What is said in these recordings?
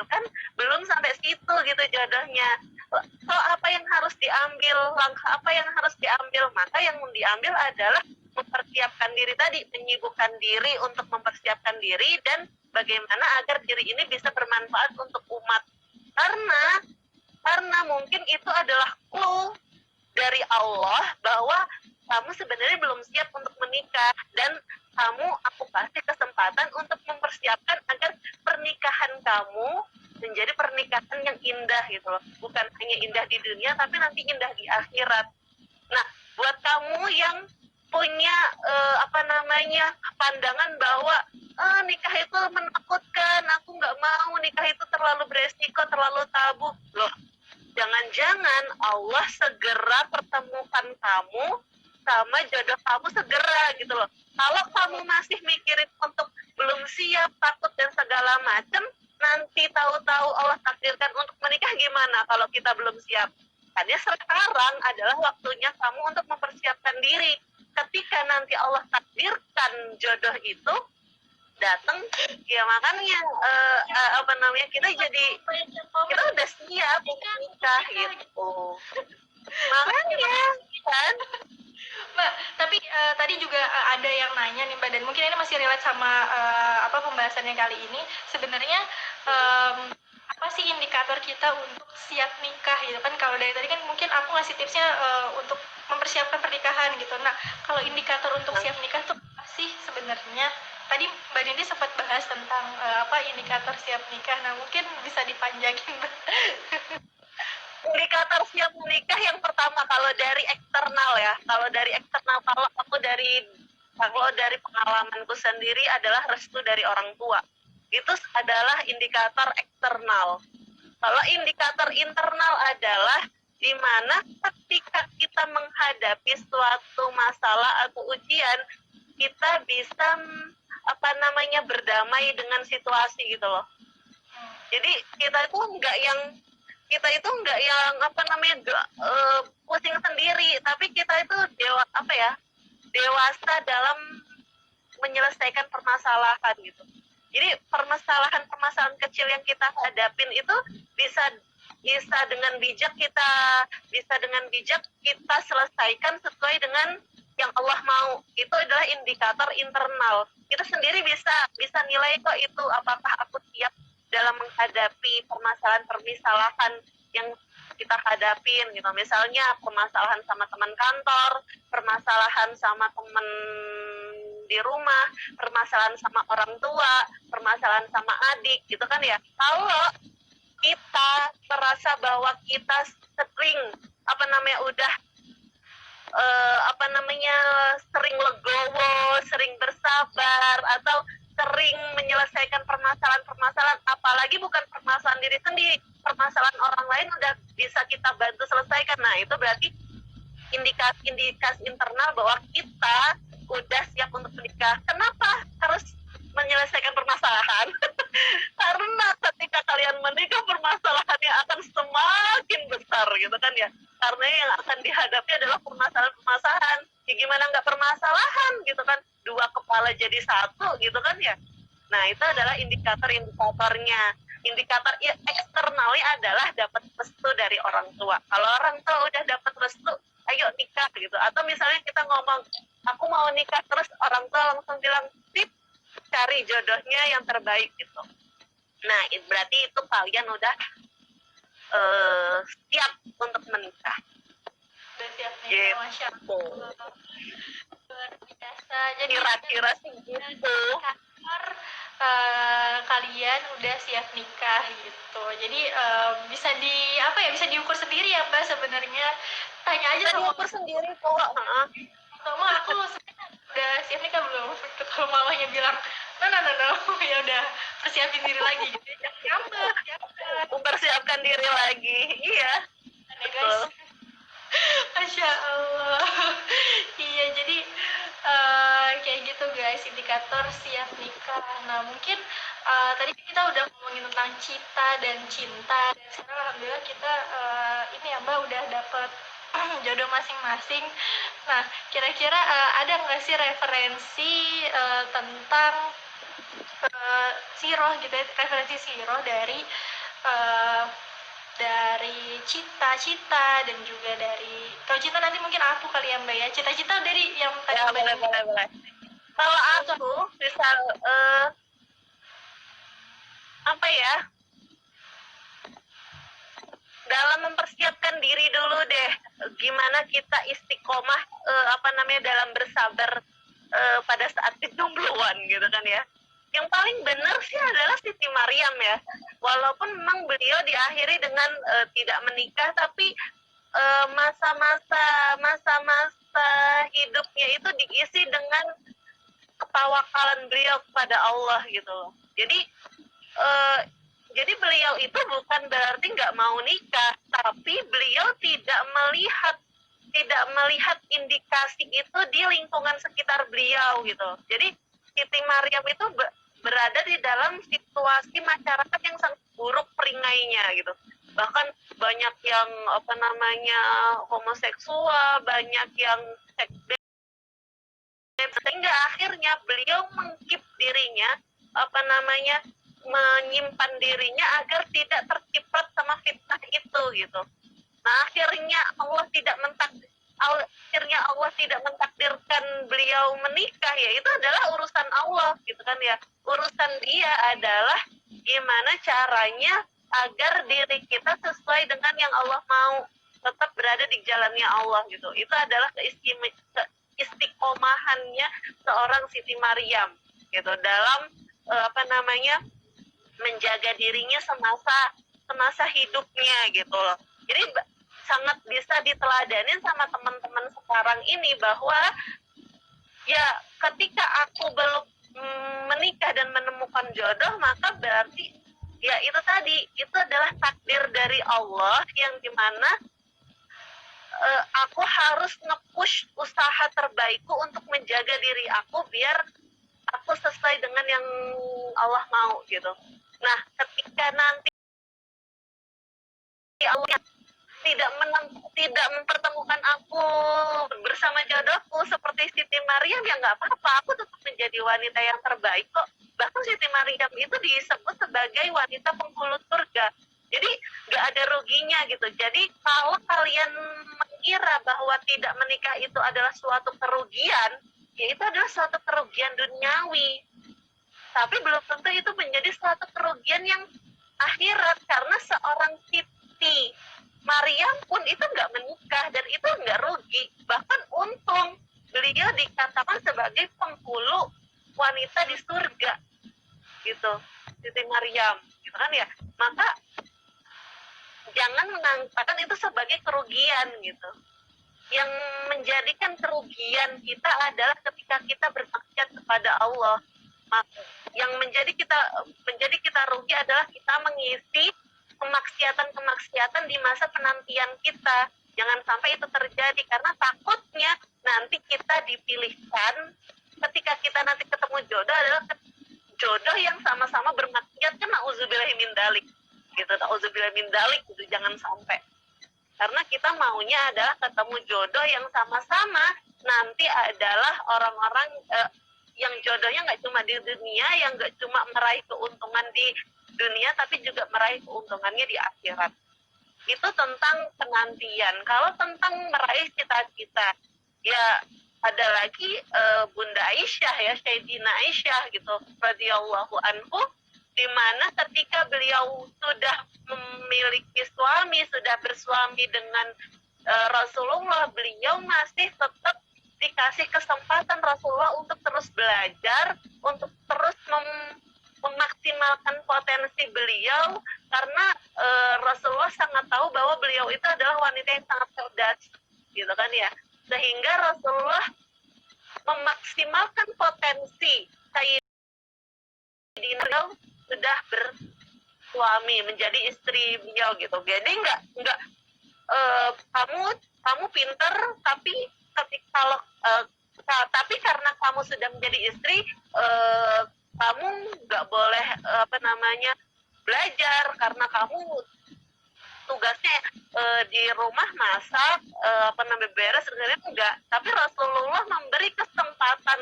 kan belum sampai situ gitu jodohnya. So apa yang harus diambil, langkah apa yang harus diambil? Maka yang diambil adalah mempersiapkan diri tadi, menyibukkan diri untuk mempersiapkan diri dan bagaimana agar diri ini bisa bermanfaat untuk umat. Karena mungkin itu adalah clue dari Allah bahwa kamu sebenarnya belum siap untuk menikah dan aku kasih kesempatan untuk mempersiapkan agar pernikahan kamu menjadi pernikahan yang indah gitu loh. Bukan hanya indah di dunia tapi nanti indah di akhirat. Nah, buat kamu yang punya pandangan bahwa nikah itu menakutkan, aku nggak mau, nikah itu terlalu beresiko, terlalu tabu. Loh, jangan-jangan Allah segera pertemukan kamu sama jodoh kamu segera gitu loh. Kalau kamu masih mikirin untuk belum siap, takut dan segala macam, nanti tahu-tahu Allah takdirkan untuk menikah gimana kalau kita belum siap? Karena sekarang adalah waktunya kamu untuk mempersiapkan diri. Ketika nanti Allah takdirkan jodoh itu datang, ya makanya kita udah siap untuk nikah gitu. Makanya kan Mbak, tapi tadi juga ada yang nanya nih Mbak, dan mungkin ini masih relate sama pembahasannya kali ini. Sebenarnya apa sih indikator kita untuk siap nikah gitu kan? Kalau dari tadi kan mungkin aku ngasih tipsnya untuk mempersiapkan pernikahan gitu. Nah, kalau indikator untuk siap nikah tuh apa sih sebenarnya? Tadi Mbak Nindi sempat bahas tentang indikator siap nikah. Nah, mungkin bisa dipanjangin Mbak. Indikator siap menikah yang pertama kalau dari eksternal ya, kalau dari pengalamanku sendiri adalah restu dari orang tua. Itu adalah indikator eksternal. Kalau indikator internal adalah di mana ketika kita menghadapi suatu masalah atau ujian, kita bisa berdamai dengan situasi gitu loh. Jadi kita itu nggak yang pusing sendiri, tapi kita itu dewasa dalam menyelesaikan permasalahan gitu. Jadi permasalahan kecil yang kita hadapin itu bisa dengan bijak kita selesaikan sesuai dengan yang Allah mau. Itu adalah indikator internal. Kita sendiri bisa nilai kok itu apakah aku siap dalam menghadapi permasalahan yang kita hadapin gitu. Misalnya permasalahan sama teman kantor, permasalahan sama teman di rumah, permasalahan sama orang tua, permasalahan sama adik gitu kan ya. Kalau kita merasa bahwa kita sering udah sering legowo, sering bersabar atau sering menyelesaikan permasalahan, apalagi bukan permasalahan diri sendiri, permasalahan orang lain udah bisa kita bantu selesaikan. Nah, itu berarti indikasi internal bahwa kita udah siap untuk menikah. Kenapa harus menyelesaikan permasalahan? Karena ketika kalian menikah, permasalahannya akan semakin besar gitu kan ya. Karena yang akan dihadapi adalah permasalahan. Ya gimana nggak permasalahan gitu kan? Dua kepala jadi satu gitu kan ya. Nah, itu adalah indikatornya. Indikator eksternalnya adalah dapat restu dari orang tua. Kalau orang tua udah dapat restu, ayo nikah gitu. Atau misalnya kita ngomong, aku mau nikah, terus orang tua langsung bilang, sip, cari jodohnya yang terbaik gitu. Nah, berarti itu kalian udah siap untuk menikah. Udah siap nikah, gitu. Masya Allah. Luar biasa. Jadi kira-kira sih gitu. Kalian udah siap nikah gitu. Jadi bisa diukur sendiri ya Mbak sebenarnya. Tanya aja sama diukur sendiri kok. Sama aku udah siap nikah belum? Kalau mamanya bilang no, ya udah persiapin diri lagi gitu. Mempersiapkan diri lagi. Iya. Guys. Masya Allah. Iya, jadi kayak gitu guys, indikator siap nikah. Nah, mungkin tadi kita udah ngomongin tentang cita dan cinta, dan sekarang alhamdulillah kita ini ya Mbak udah dapet jodoh masing-masing. Nah, kira-kira ada nggak sih referensi tentang siroh gitu ya, referensi siroh dari uh, dari cita-cita dan juga dari, kalau cita nanti mungkin aku kali ya Mbak ya, cita-cita dari yang tadi Ya, Mbak boleh. Kalau aku misal apa ya, dalam mempersiapkan diri dulu deh, gimana kita istiqomah dalam bersabar pada saat kejombloan gitu kan ya. Yang paling benar sih adalah Siti Maryam ya. Walaupun memang beliau diakhiri dengan tidak menikah, tapi masa-masa hidupnya itu diisi dengan ketawakalan beliau kepada Allah gitu loh. Jadi beliau itu bukan berarti nggak mau nikah, tapi beliau tidak melihat indikasi itu di lingkungan sekitar beliau gitu. Jadi Siti Maryam itu berada di dalam situasi masyarakat yang sangat buruk peringainya gitu. Bahkan banyak yang homoseksual, banyak yang seks bebas, sehingga akhirnya beliau mengkip dirinya menyimpan dirinya agar tidak terciprat sama fitnah itu gitu. Nah akhirnya Allah tidak mentakdirkan beliau menikah, ya itu adalah urusan Allah gitu kan ya. Urusan dia adalah gimana caranya agar diri kita sesuai dengan yang Allah mau, tetap berada di jalannya Allah gitu. Itu adalah istiqomahannya seorang Siti Maryam gitu dalam menjaga dirinya semasa hidupnya gitu loh. Jadi sangat bisa diteladanin sama teman-teman sekarang ini bahwa ya ketika aku belum menikah dan menemukan jodoh, maka berarti ya itu tadi, itu adalah takdir dari Allah yang dimana aku harus nge-push usaha terbaikku untuk menjaga diri aku biar aku sesuai dengan yang Allah mau gitu. Nah, ketika nanti Allah tidak mempertemukan aku bersama jodohku seperti Siti Maryam, ya nggak apa-apa, aku tetap menjadi wanita yang terbaik kok. Bahkan Siti Maryam itu disebut sebagai wanita penghulu surga. Jadi nggak ada ruginya gitu. Jadi kalau kalian mengira bahwa tidak menikah itu adalah suatu kerugian, ya itu adalah suatu kerugian duniawi. Tapi belum tentu itu menjadi suatu kerugian yang akhirat, karena seorang Siti Maryam pun itu nggak menikah dan itu nggak rugi, bahkan untung. Beliau dikatakan sebagai penghulu wanita di surga gitu, Siti Maryam gitu kan ya. Maka jangan mengatakan itu sebagai kerugian gitu. Yang menjadikan kerugian kita adalah ketika kita bermaksiat kepada Allah. Yang menjadi kita rugi adalah kita mengisi kemaksiatan di masa penantian kita. Jangan sampai itu terjadi, karena takutnya nanti kita dipilihkan ketika kita nanti ketemu jodoh adalah jodoh yang sama-sama bermaksiat, kan na'udzubillahi min dzalik gitu, na'udzubillahi min dzalik gitu, jangan sampai. Karena kita maunya adalah ketemu jodoh yang sama-sama nanti adalah orang-orang yang jodohnya nggak cuma di dunia, yang nggak cuma meraih keuntungan di dunia, tapi juga meraih keuntungannya di akhirat. Itu tentang penantian. Kalau tentang meraih cita-cita, ya ada lagi Bunda Aisyah ya, Sayyidina Aisyah gitu, radhiyallahu anhu, di mana ketika beliau sudah memiliki suami, sudah bersuami dengan Rasulullah, beliau masih tetap dikasih kesempatan Rasulullah untuk terus belajar, untuk terus memaksimalkan potensi beliau, karena Rasulullah sangat tahu bahwa beliau itu adalah wanita yang sangat cerdas gitu kan ya, sehingga Rasulullah memaksimalkan potensi Sayyidina beliau sudah bersuami, menjadi istri beliau gitu. Jadi nggak kamu pinter, tapi tapi karena kamu sudah menjadi istri, kamu nggak boleh belajar karena kamu tugasnya di rumah masak, beres, sebenarnya enggak. Tapi Rasulullah memberi kesempatan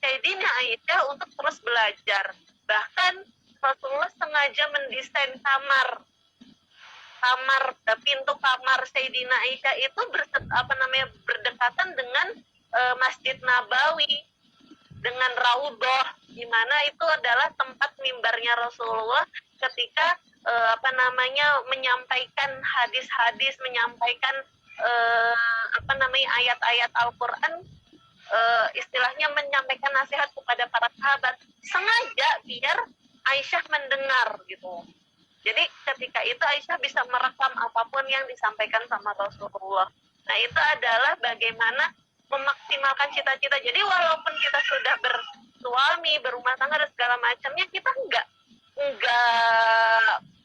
Sayyidina Aisyah untuk terus belajar. Bahkan Rasulullah sengaja mendesain kamar pintu kamar Sayyidina Aisyah itu berdekatan dengan Masjid Nabawi, dengan Raudhah, di mana itu adalah tempat mimbarnya Rasulullah ketika menyampaikan hadis-hadis, menyampaikan ayat-ayat Al-Quran, istilahnya menyampaikan nasihat kepada para sahabat, sengaja biar Aisyah mendengar gitu. Jadi ketika itu Aisyah bisa merekam apapun yang disampaikan sama Rasulullah. Nah, itu adalah bagaimana memaksimalkan cita-cita. Jadi walaupun kita sudah bersuami, berumah tangga dan segala macamnya, kita enggak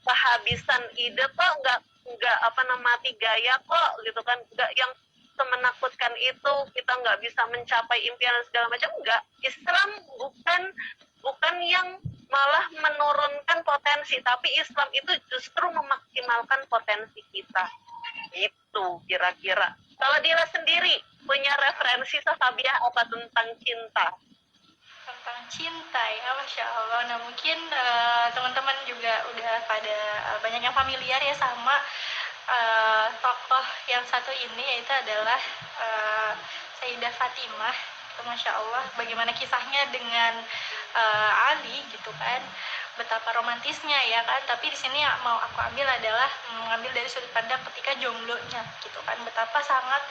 kehabisan ide kok, enggak mati gaya kok gitu kan, enggak yang semenakutkan itu kita nggak bisa mencapai impian dan segala macam. Enggak, Islam bukan yang malah menurunkan potensi, tapi Islam itu justru memaksimalkan potensi kita. Itu kira-kira. Kalau Dila sendiri punya referensi sahabiah apa tentang cinta? Tentang cinta ya, Masya Allah. Nah mungkin teman-teman juga udah pada banyak yang familiar ya sama tokoh yang satu ini, yaitu adalah Sayyidah Fatimah. Itu Masya Allah bagaimana kisahnya dengan Ali gitu kan, betapa romantisnya ya kan. Tapi di sini yang mau aku ambil adalah mengambil dari sudut pandang ketika jomblonya gitu kan, betapa sangat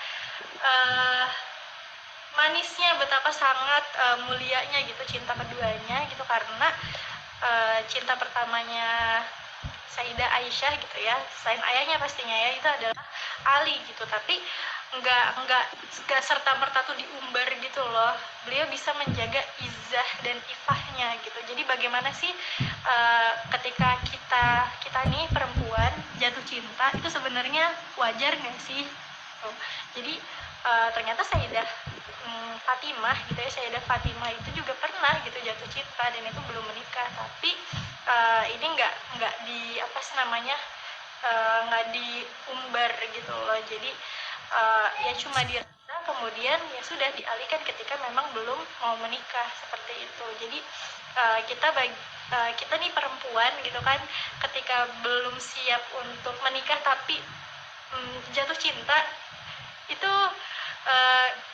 manisnya, betapa sangat mulianya gitu cinta keduanya gitu, karena cinta pertamanya Sayyidah Aisyah gitu ya, selain ayahnya pastinya ya, itu adalah Ali gitu. Tapi nggak serta merta tuh diumbar gitu loh, beliau bisa menjaga izah dan ifahnya gitu. Jadi bagaimana sih ketika kita nih perempuan jatuh cinta itu sebenarnya wajar nggak sih? Jadi ternyata Sayyidah Fatimah gitu ya, Sayyidah Fatimah itu juga pernah gitu jatuh cinta dan itu belum menikah. Tapi ini nggak di nggak diumbar gitu loh. Jadi ya cuma dirasa, kemudian ya sudah dialihkan ketika memang belum mau menikah, seperti itu. Jadi kita nih perempuan gitu kan, ketika belum siap untuk menikah tapi jatuh cinta itu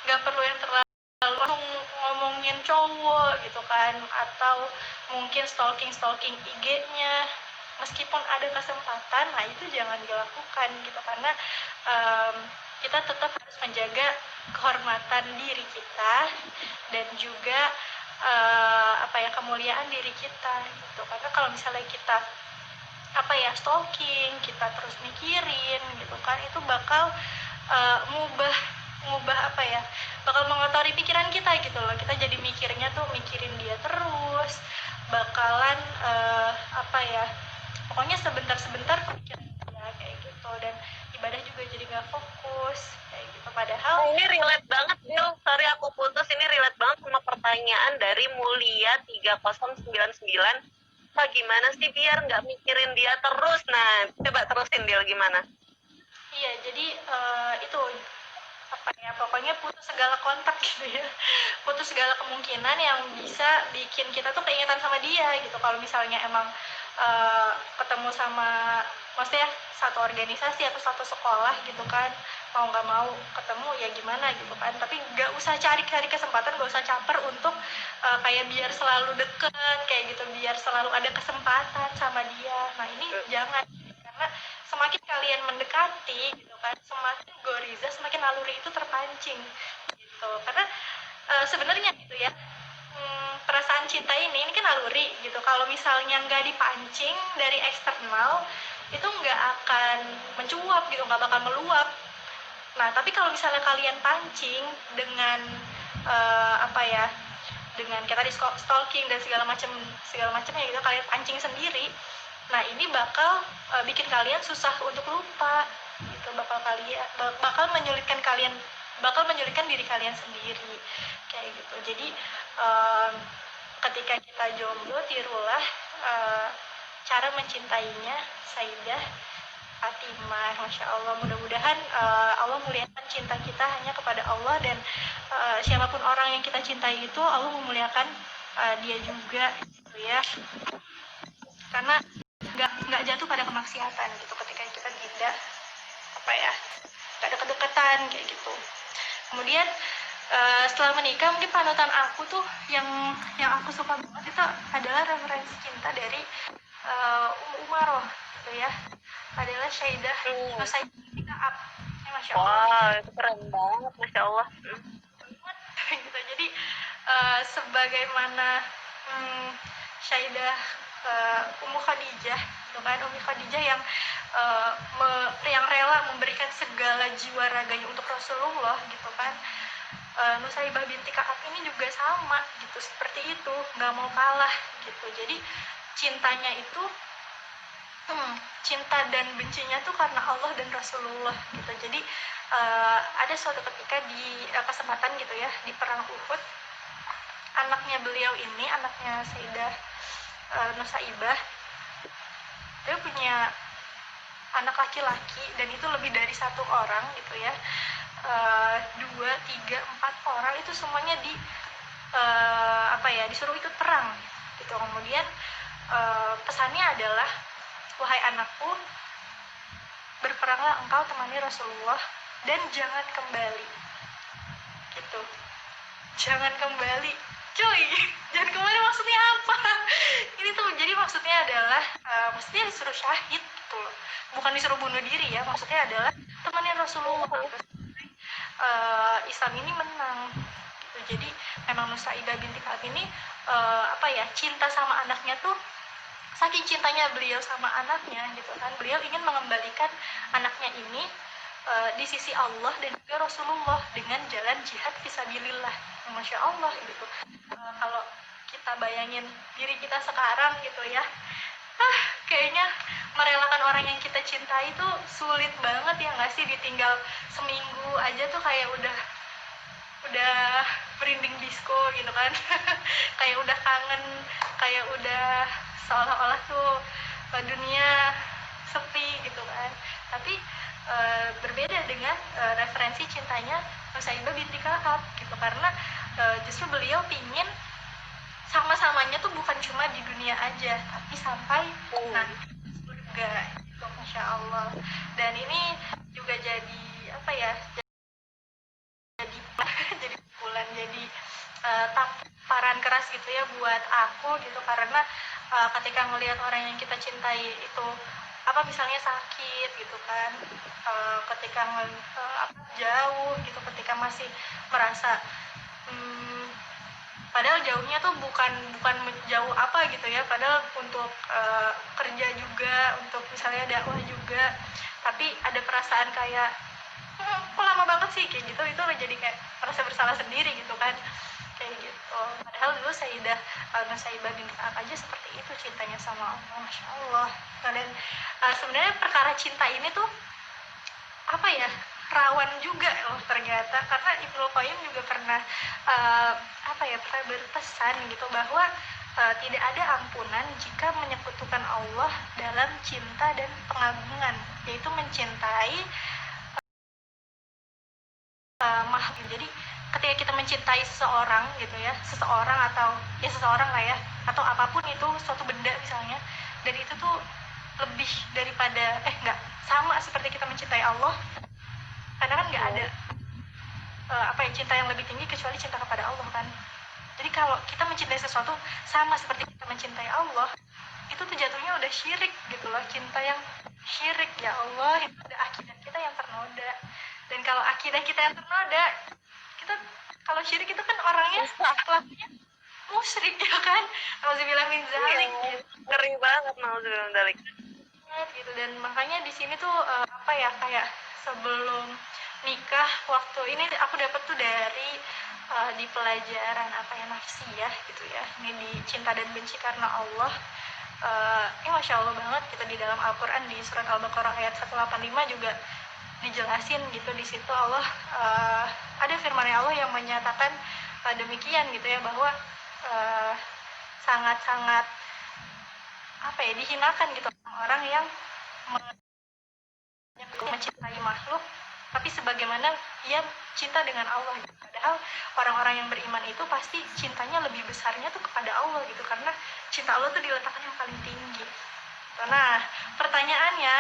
nggak perlu yang terlalu ngomongin cowok gitu kan, atau mungkin stalking IG-nya. Meskipun ada kesempatan, nah itu jangan dilakukan gitu, karena kita tetap harus menjaga kehormatan diri kita dan juga kemuliaan diri kita gitu. Karena kalau misalnya kita stalking, kita terus mikirin gitu kan, itu bakal bakal mengotori pikiran kita gitu loh. Kita jadi mikirin dia terus, bakalan pokoknya sebentar kepikiran dia kayak gitu, dan ibadah juga jadi nggak fokus kayak gitu. Padahal ini relate banget, Dil. Sorry aku putus, ini relate banget sama pertanyaan dari Mulia 3099. Gimana sih biar nggak mikirin dia terus? Nah, coba terusin, Dil, gimana? Iya, jadi itu pokoknya putus segala kontak gitu ya, putus segala kemungkinan yang bisa bikin kita tuh keingetan sama dia gitu. Kalau misalnya emang ketemu sama, maksudnya satu organisasi atau satu sekolah gitu kan, mau nggak mau ketemu ya gimana gitu kan. Tapi nggak usah cari kesempatan, nggak usah caper untuk kayak biar selalu deket kayak gitu, biar selalu ada kesempatan sama dia. Nah ini jangan, karena semakin kalian mendekati gitu kan, semakin goriza, semakin naluri itu terpancing gitu. Karena sebenarnya gitu ya, perasaan cinta ini kan naluri gitu. Kalau misalnya nggak dipancing dari eksternal, itu nggak akan mencuap gitu, nggak bakal meluap. Nah tapi kalau misalnya kalian pancing dengan dengan kita di stalking dan segala macamnya gitu, kalian pancing sendiri, nah ini bakal bikin kalian susah untuk lupa gitu, bakal menyulitkan diri kalian sendiri kayak gitu. Jadi ketika kita jomblo, tirulah cara mencintainya Sayyidah Fatimah. Masya Allah, mudah-mudahan Allah muliakan cinta kita hanya kepada Allah, dan siapapun orang yang kita cintai itu Allah memuliakan dia juga gitu ya, karena nggak jatuh pada kemaksiatan gitu ketika kita ada apa ya, gak deket-deketan kayak gitu. Kemudian setelah menikah mungkin panutan aku tuh yang aku suka banget itu adalah referensi cinta dari Umaroh gitu ya, adalah Syaidah Nusayb binti Ka'ab. Ya, Masya Allah. Wow, itu keren banget, Masya Allah. Gitu. Jadi sebagaimana Syaidah Ummu Khadijah, gitu kan, Ummi Khadijah yang yang rela memberikan segala jiwa raganya untuk Rasulullah gitu kan. Nusaibah binti Ka'ab ini juga sama gitu, seperti itu, nggak mau kalah gitu. Jadi cintanya itu cinta dan bencinya tuh karena Allah dan Rasulullah gitu. Jadi ada suatu ketika di kesempatan gitu ya, di perang Uhud, anaknya beliau ini, anaknya Sayyidah Nusaibah, dia punya anak laki-laki dan itu lebih dari satu orang gitu ya, 2, 3, 4 orang itu semuanya disuruh ikut perang gitu. Kemudian pesannya adalah, wahai anakku, berperanglah engkau temani Rasulullah dan jangan kembali gitu. Jangan kembali, cuy. Jangan kembali maksudnya apa? Ini tuh jadi maksudnya adalah maksudnya disuruh syahid gitu loh, bukan disuruh bunuh diri ya. Maksudnya adalah temani Rasulullah gitu. Islam ini menang gitu. Jadi memang Nusaibah binti Ka'ab ini cinta sama anaknya tuh saking cintanya beliau sama anaknya gitu kan, beliau ingin mengembalikan anaknya ini di sisi Allah dan juga Rasulullah dengan jalan jihad fisabilillah. Masya Allah gitu. Kalau kita bayangin diri kita sekarang gitu ya, kayaknya merelakan orang yang kita cintai itu sulit banget ya nggak sih? Ditinggal seminggu aja tuh kayak udah merinding disco gitu kan. Kayak udah kangen, kayak udah seolah-olah tuh dunia sepi gitu kan. Tapi berbeda dengan referensi cintanya Nusaibah binti Ka'ab gitu, karena justru beliau pingin sama-samanya tuh bukan cuma di dunia aja, tapi sampai nanti surga gitu, Masya Allah. Dan ini juga jadi apa ya, jadi jadi pukulan, jadi tamparan keras gitu ya buat aku gitu, karena ketika melihat orang yang kita cintai itu misalnya sakit gitu kan, ketika jauh gitu, ketika masih merasa padahal jauhnya tuh bukan jauh gitu ya, padahal untuk kerja juga, untuk misalnya dakwah juga, tapi ada perasaan kayak kok lama banget sih kayak gitu, itu jadi kayak merasa bersalah sendiri gitu kan, kayak gitu. Padahal dulu Sayyidah Nusaibah binti Ka'ab aja seperti itu cintanya sama Allah, Masya Allah. Nah, dan sebenarnya perkara cinta ini tuh rawan juga loh ternyata, karena Ibnu Qayyim juga pernah pernah berpesan gitu bahwa tidak ada ampunan jika menyekutukan Allah dalam cinta dan pengagungan, yaitu mencintai makhluk. Jadi ketika kita mencintai seseorang gitu ya, seseorang lah ya, atau apapun itu, suatu benda misalnya, dan itu tuh lebih daripada nggak sama seperti kita mencintai Allah, karena kan nggak ada cinta yang lebih tinggi kecuali cinta kepada Allah kan. Jadi kalau kita mencintai sesuatu sama seperti kita mencintai Allah, itu tuh jatuhnya udah syirik gitu loh, cinta yang syirik. Ya Allah, itu ada akidah kita yang ternoda. Dan kalau akidah kita yang ternoda, kita kalau syirik itu kan orangnya pelakunya musyrik ya kan, nauzubillah min dzalik gitu. Ngeri banget, nauzubillah min dzalik gitu. Dan makanya di sini tuh kayak sebelum nikah, waktu ini aku dapat tuh dari di pelajaran nafsiyah gitu ya, ini di Cinta dan Benci Karena Allah. Masya Allah banget gitu, di dalam Al-Quran di surat Al-Baqarah ayat 185 juga dijelasin gitu. Di situ Allah ada firman Allah yang menyatakan demikian gitu ya, bahwa sangat-sangat dihinakan gitu orang yang mencintai makhluk tapi sebagaimana ia cinta dengan Allah gitu. Padahal orang-orang yang beriman itu pasti cintanya lebih besarnya tuh kepada Allah gitu, karena cinta Allah tuh diletakkan yang paling tinggi. Nah, pertanyaannya,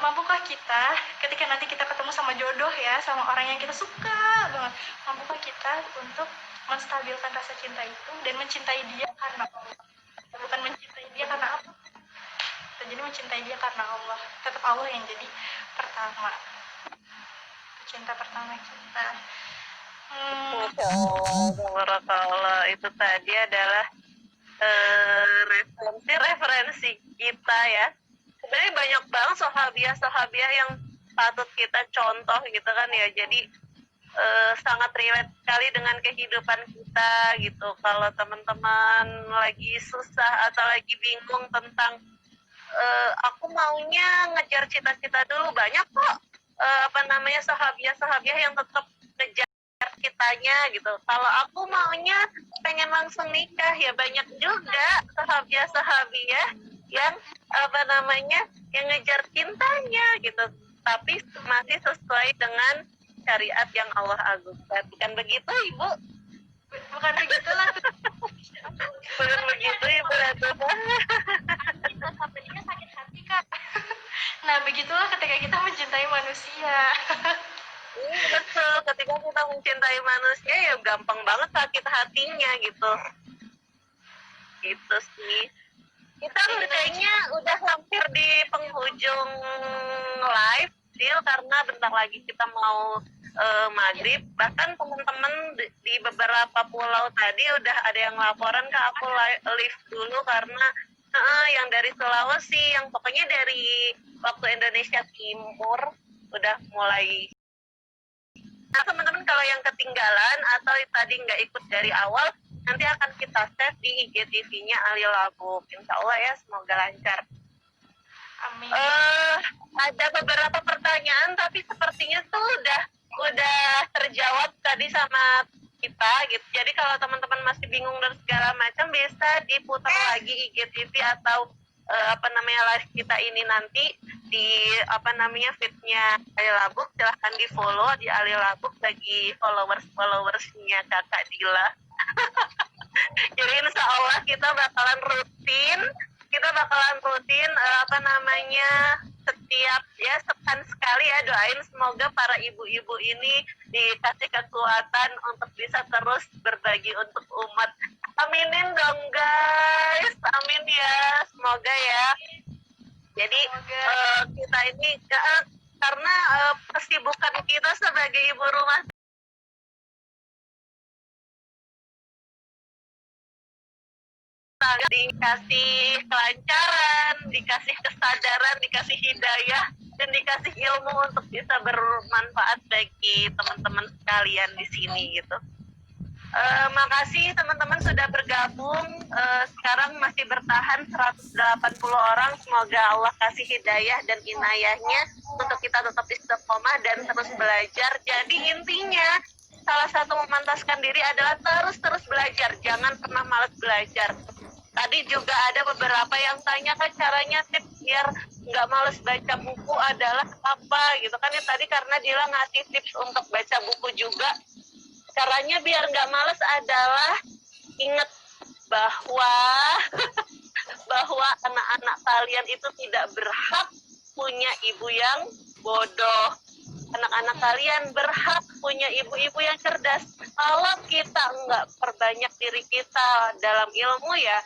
Mampukah kita ketika nanti kita ketemu sama jodoh ya, sama orang yang kita suka banget, mampukah kita untuk menstabilkan rasa cinta itu dan mencintai dia karena Allah, bukan mencintai dia karena apa, jadi mencintai dia karena Allah, tetap Allah yang jadi pertama, cinta pertama kita. Masya Allah, tabarakallah. Itu tadi adalah referensi kita ya. Sebenarnya banyak banget sahabiah yang patut kita contoh gitu kan ya. Jadi sangat relate sekali dengan kehidupan kita gitu. Kalau teman-teman lagi susah atau lagi bingung tentang aku maunya ngejar cita-cita dulu, banyak kok sahabiah yang tetap ngejar kitanya gitu. Kalau aku maunya pengen langsung nikah, ya banyak juga sahabiah yang yang ngejar cintanya gitu, tapi masih sesuai dengan syariat yang Allah agungkan. Bukan begitu, Ibu? Bukan begitulah. Bukan begitu, Ibu Ratu. Kita sampai dia sakit hati, Kak. Nah, begitulah ketika kita mencintai manusia. Betul, ketika kita mencintai manusia ya gampang banget sakit hatinya gitu. Itu sih. Kita kayaknya udah hampir di penghujung live deal, karena bentar lagi kita mau maghrib. Bahkan teman-teman di beberapa pulau tadi udah ada yang laporan ke aku live dulu, karena yang dari Sulawesi, yang pokoknya dari waktu Indonesia Timur udah mulai. Nah, teman-teman kalau yang ketinggalan atau tadi nggak ikut dari awal, nanti akan kita save di IGTV-nya Ali Labub. Insya Allah ya, semoga lancar. Amin. Ada beberapa pertanyaan, tapi sepertinya tuh udah terjawab tadi sama kita gitu. Jadi kalau teman-teman masih bingung dan segala macam, bisa diputar lagi IGTV atau live kita ini nanti di feednya Ali Labub. Silahkan di follow di Ali Labub bagi followersnya Kakak Dila. Jadi insya Allah kita bakalan rutin setiap ya sepekan sekali ya, doain semoga para ibu-ibu ini dikasih kekuatan untuk bisa terus berbagi untuk umat. Aminin dong guys, amin ya, semoga ya. Jadi kita ini karena kesibukan kita sebagai ibu rumah dikasih kelancaran, dikasih kesadaran, dikasih hidayah, dan dikasih ilmu untuk bisa bermanfaat bagi teman-teman sekalian di sini gitu. Makasih teman-teman sudah bergabung. Sekarang masih bertahan 180 orang. Semoga Allah kasih hidayah dan inayahnya untuk kita tetap istiqomah dan terus belajar. Jadi intinya salah satu memantaskan diri adalah terus belajar. Jangan pernah malas belajar. Tadi juga ada beberapa yang tanya kan caranya tips biar nggak males baca buku adalah apa gitu kan ya. Tadi karena Dila ngasih tips untuk baca buku juga. Caranya biar nggak males adalah ingat bahwa anak-anak kalian itu tidak berhak punya ibu yang bodoh. Anak-anak kalian berhak punya ibu-ibu yang cerdas. Kalau kita nggak perbanyak diri kita dalam ilmu ya,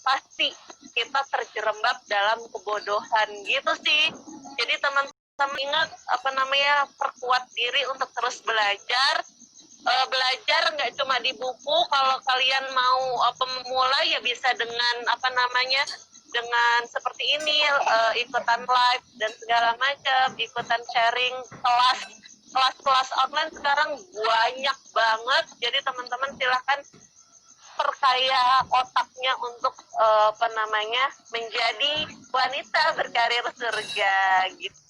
pasti kita terjerembab dalam kebodohan gitu sih. Jadi teman-teman ingat perkuat diri untuk terus belajar. Belajar nggak cuma di buku. Kalau kalian mau memulai ya bisa dengan dengan seperti ini, ikutan live dan segala macam, ikutan sharing kelas online sekarang banyak banget. Jadi teman-teman silahkan perkaya otaknya untuk menjadi wanita berkarir surga gitu.